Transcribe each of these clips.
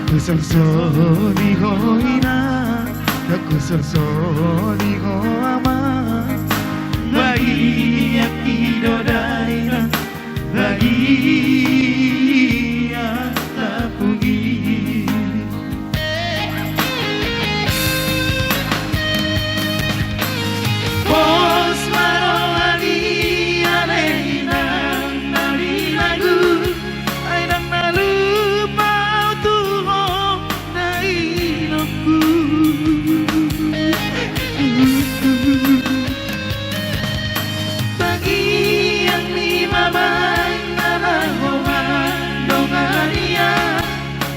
Kusalsoni hoina, kusalsoni ho ama. Bagi yang idodaina, bagi yang tak puji. Bos marohani aleina nari lagu, aina nalu mau tuho nai noku. Bagi yang lima mana homan dongania,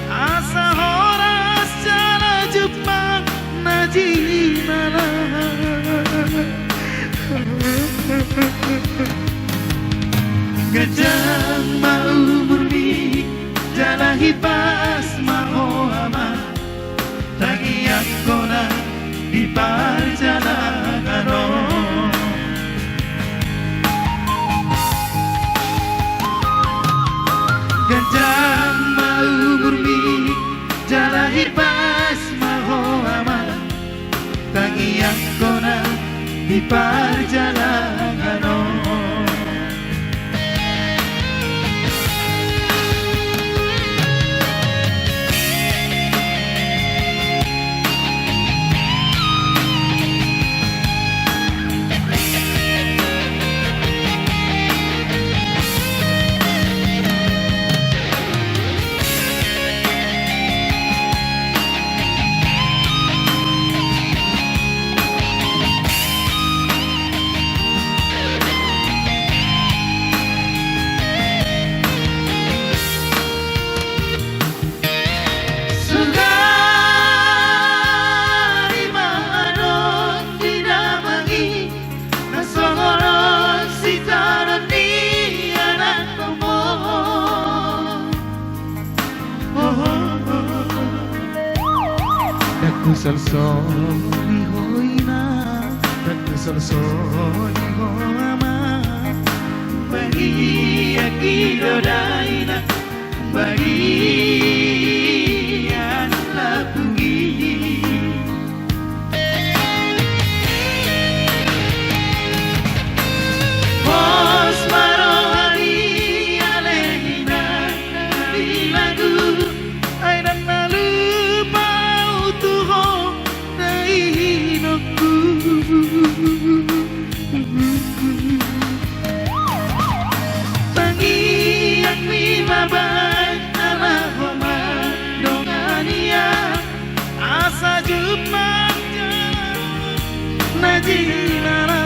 asa horas jala Jepang najinana. Gajah mau murni jalahi pas mau ama, tagiak kona di perjalanan. Gajah mau murni jalahi pas mau ama, tagiak kona di perjalanan. Kusalsoni hoina, kusalsoni ho ama. Bagi yang idodaina, bagi yang tak puji. Bos marohani aleina nari lagu, aina nalu mau tuho nai noku. Bagi yang lima nama homa dongania, asa Jepang najinana.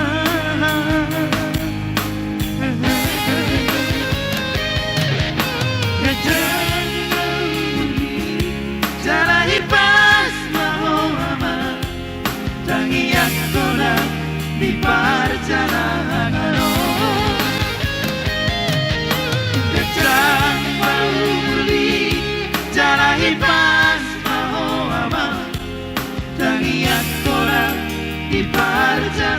Jalahi pas mau ama, tagiak kona di perjalanan. Gajah mau murni jalahi pas mau ama, tagiak kona di perjalanan.